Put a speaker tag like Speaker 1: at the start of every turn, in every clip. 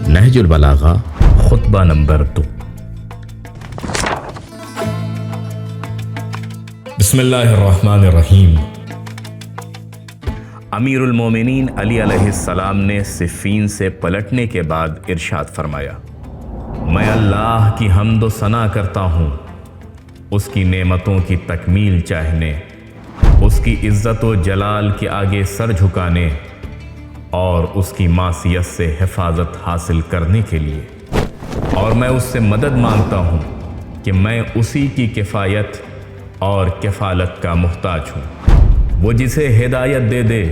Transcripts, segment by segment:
Speaker 1: نہج البلاغہ خطبہ نمبر 2۔ بسم اللہ الرحمن الرحیم۔ امیر المومنین علی علیہ السلام نے صفین سے پلٹنے کے بعد ارشاد فرمایا، میں اللہ کی حمد و ثنا کرتا ہوں، اس کی نعمتوں کی تکمیل چاہنے، اس کی عزت و جلال کے آگے سر جھکانے اور اس کی معصیت سے حفاظت حاصل کرنے کے لیے، اور میں اس سے مدد مانگتا ہوں کہ میں اسی کی کفایت اور کفالت کا محتاج ہوں۔ وہ جسے ہدایت دے دے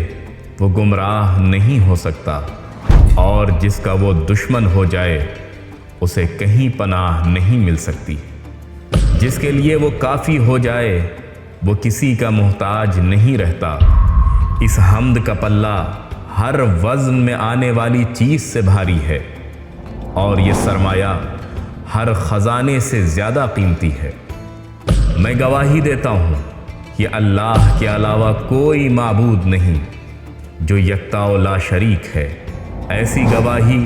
Speaker 1: وہ گمراہ نہیں ہو سکتا، اور جس کا وہ دشمن ہو جائے اسے کہیں پناہ نہیں مل سکتی۔ جس کے لیے وہ کافی ہو جائے وہ کسی کا محتاج نہیں رہتا۔ اس حمد کا پلہ ہر وزن میں آنے والی چیز سے بھاری ہے، اور یہ سرمایہ ہر خزانے سے زیادہ قیمتی ہے۔ میں گواہی دیتا ہوں کہ اللہ کے علاوہ کوئی معبود نہیں جو یکتا و لا شریک ہے، ایسی گواہی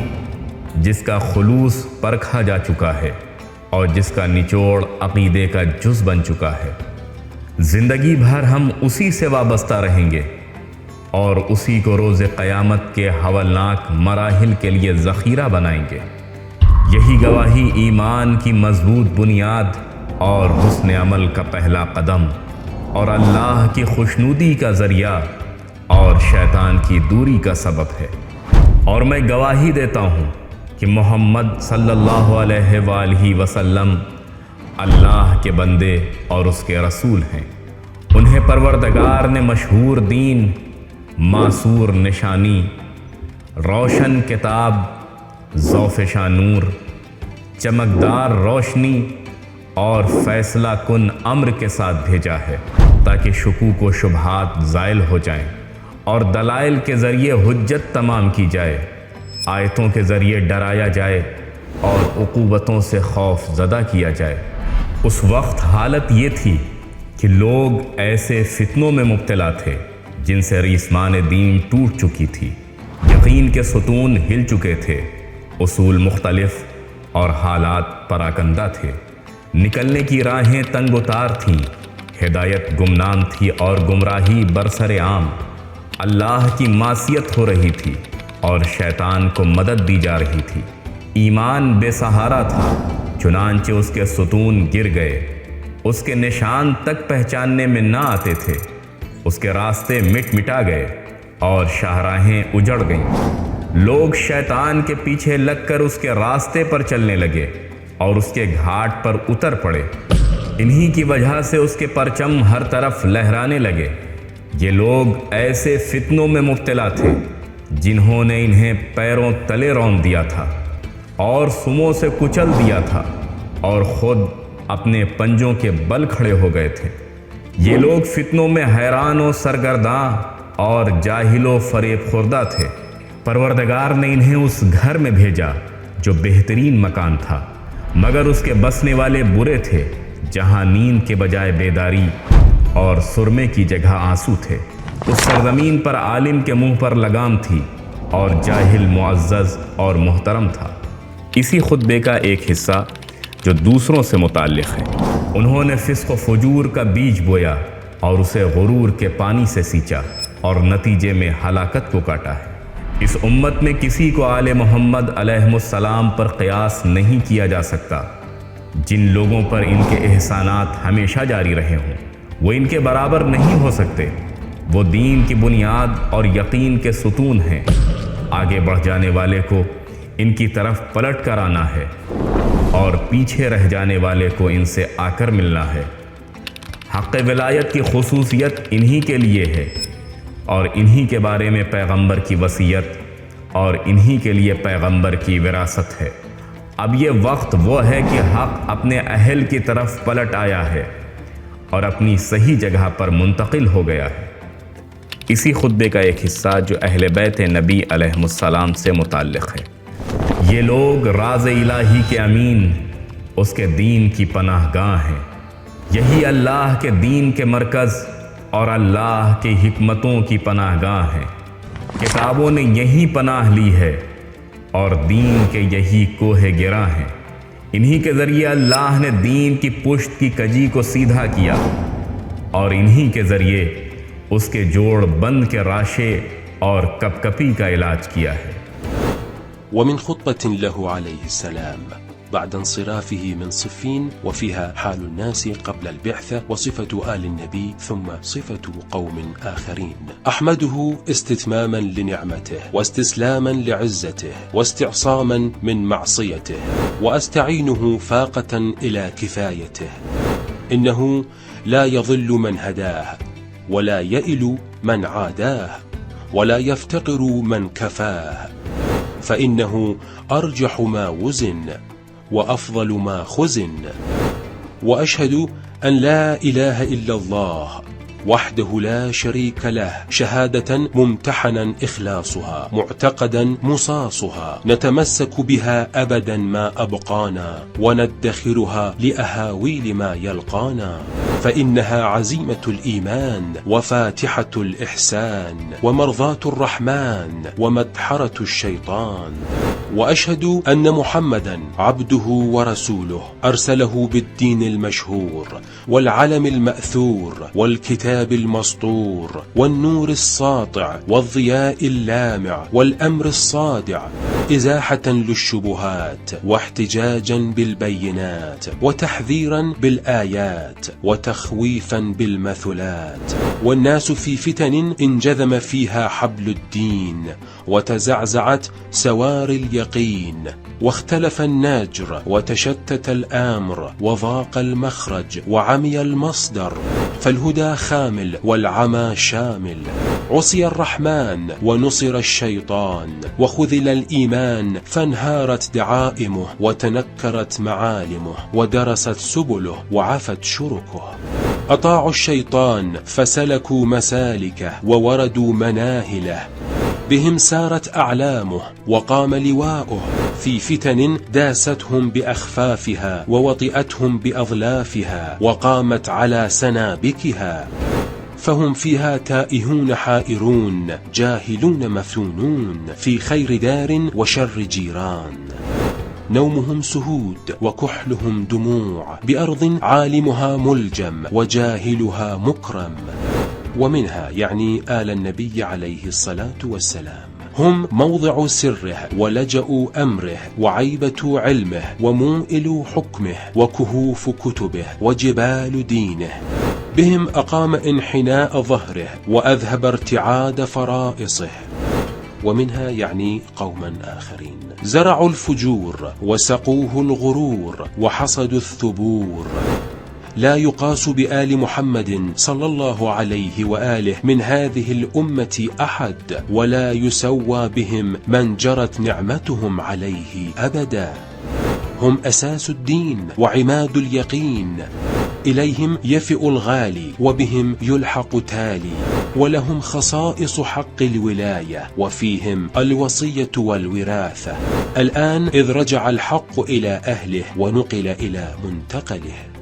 Speaker 1: جس کا خلوص پرکھا جا چکا ہے اور جس کا نچوڑ عقیدے کا جز بن چکا ہے۔ زندگی بھر ہم اسی سے وابستہ رہیں گے اور اسی کو روز قیامت کے ہولناک مراحل کے لیے ذخیرہ بنائیں گے۔ یہی گواہی ایمان کی مضبوط بنیاد اور حسن عمل کا پہلا قدم اور اللہ کی خوشنودی کا ذریعہ اور شیطان کی دوری کا سبب ہے۔ اور میں گواہی دیتا ہوں کہ محمد صلی اللہ علیہ وآلہ وسلم اللہ کے بندے اور اس کے رسول ہیں۔ انہیں پروردگار نے مشہور دین، معصور نشانی، روشن کتاب، ذوفشاں نور، چمکدار روشنی اور فیصلہ کن امر کے ساتھ بھیجا ہے تاکہ شکوک و شبہات زائل ہو جائیں اور دلائل کے ذریعے حجت تمام کی جائے، آیتوں کے ذریعے ڈرایا جائے اور عقوبتوں سے خوف زدہ کیا جائے۔ اس وقت حالت یہ تھی کہ لوگ ایسے فتنوں میں مبتلا تھے جن سے ریسمان دین ٹوٹ چکی تھی، یقین کے ستون ہل چکے تھے، اصول مختلف اور حالات پراکندہ تھے، نکلنے کی راہیں تنگ و تار تھیں، ہدایت گمنام تھی اور گمراہی برسر عام، اللہ کی معصیت ہو رہی تھی اور شیطان کو مدد دی جا رہی تھی، ایمان بے سہارا تھا، چنانچہ اس کے ستون گر گئے، اس کے نشان تک پہچاننے میں نہ آتے تھے، اس کے راستے مٹ مٹا گئے اور شاہراہیں اجڑ گئیں۔ لوگ شیطان کے پیچھے لگ کر اس کے راستے پر چلنے لگے اور اس کے گھاٹ پر اتر پڑے۔ انہی کی وجہ سے اس کے پرچم ہر طرف لہرانے لگے۔ یہ لوگ ایسے فتنوں میں مبتلا تھے جنہوں نے انہیں پیروں تلے رون دیا تھا اور سموں سے کچل دیا تھا اور خود اپنے پنجوں کے بل کھڑے ہو گئے تھے۔ یہ لوگ فتنوں میں حیران و سرگرداں اور جاہل و فریب خوردہ تھے۔ پروردگار نے انہیں اس گھر میں بھیجا جو بہترین مکان تھا، مگر اس کے بسنے والے برے تھے، جہاں نیند کے بجائے بیداری اور سرمے کی جگہ آنسو تھے۔ اس سرزمین پر عالم کے منہ پر لگام تھی اور جاہل معزز اور محترم تھا۔ اسی خطبے کا ایک حصہ جو دوسروں سے متعلق ہے۔ انہوں نے فسق و فجور کا بیج بویا اور اسے غرور کے پانی سے سینچا اور نتیجے میں ہلاکت کو کاٹا ہے۔ اس امت میں کسی کو آل محمد علیہ السلام پر قیاس نہیں کیا جا سکتا۔ جن لوگوں پر ان کے احسانات ہمیشہ جاری رہے ہوں وہ ان کے برابر نہیں ہو سکتے۔ وہ دین کی بنیاد اور یقین کے ستون ہیں۔ آگے بڑھ جانے والے کو ان کی طرف پلٹ کر آنا ہے اور پیچھے رہ جانے والے کو ان سے آ کر ملنا ہے۔ حق ولایت کی خصوصیت انہی کے لیے ہے اور انہی کے بارے میں پیغمبر کی وصیت اور انہی کے لیے پیغمبر کی وراثت ہے۔ اب یہ وقت وہ ہے کہ حق اپنے اہل کی طرف پلٹ آیا ہے اور اپنی صحیح جگہ پر منتقل ہو گیا ہے۔ اسی خطبے کا ایک حصہ جو اہل بیت نبی علیہ السلام سے متعلق ہے۔ یہ لوگ راز الہی کے امین، اس کے دین کی پناہ گاہ ہیں۔ یہی اللہ کے دین کے مرکز اور اللہ کی حکمتوں کی پناہ گاہ ہیں۔ کتابوں نے یہی پناہ لی ہے اور دین کے یہی کوہ گرا ہیں۔ انہی کے ذریعے اللہ نے دین کی پشت کی کجی کو سیدھا کیا اور انہی کے ذریعے اس کے جوڑ بند کے راشے اور کپکپی کا علاج کیا ہے۔
Speaker 2: ومن خطبة له عليه السلام بعد انصرافه من صفين، وفيها حال الناس قبل البعثة وصفة آل النبي ثم صفة قوم آخرين. أحمده استتماما لنعمته واستسلاما لعزته واستعصاما من معصيته، وأستعينه فاقة إلى كفايته. إنه لا يضل من هداه ولا يئل من عاداه ولا يفتقر من كفاه، فإنه أرجح ما وزن وأفضل ما خزن. وأشهد أن لا إله إلا الله وحده لا شريك له، شهادة ممتحنا إخلاصها معتقدا مصاصها، نتمسك بها أبدا ما أبقانا وندخرها لأهاويل ما يلقانا، فإنها عزيمة الإيمان وفاتحة الإحسان ومرضاة الرحمن ومدحرة الشيطان. وأشهد أن محمدا عبده ورسوله أرسله بالدين المشهور والعلم المأثور والكتاب المسطور والنور الساطع والضياء اللامع والأمر الصادع، إزاحة للشبهات واحتجاجا بالبينات وتحذيرا بالآيات وتخويفا بالمثلات. والناس في فتن انجذم فيها حبل الدين وتزعزعت سوار اليقين، واختلف الناجر وتشتت الآمر وضاق المخرج وعمي المصدر، فالهدى خامل والعمى شامل. عصي الرحمن ونصر الشيطان، وخذل الإيمان فانهارت دعائمه وتنكرت معالمه ودرست سبله وعفت شركه. أطاعوا الشيطان فسلكوا مسالكه ووردوا مناهله، بهم سارت أعلامه وقام لواؤه، في فتن داستهم بأخفافها ووطئتهم بأظلافها وقامت على سنابكها، فهم فيها تائهون حائرون جاهلون مفتونون، في خير دار وشر جيران. نومهم سهود وكحلهم دموع، بأرض عالمها ملجم وجاهلها مكرم. ومنها يعني آل النبي عليه الصلاة والسلام، هم موضع سره ولجأ أمره وعيبة علمه وموئل حكمه وكهوف كتبه وجبال دينه، بهم أقام انحناء ظهره وأذهب ارتعاد فرائصه. ومنها يعني قوما آخرين زرعوا الفجور وسقوه الغرور وحصدوا الثبور. لا يقاس بآل محمد صلى الله عليه وآله من هذه الأمة أحد، ولا يسوى بهم من جرت نعمتهم عليه أبدا. هم أساس الدين وعماد اليقين، إليهم يفئ الغالي وبهم يلحق تالي، ولهم خصائص حق الولاية وفيهم الوصية والوراثة. الآن إذ رجع الحق إلى أهله ونقل إلى منتقله.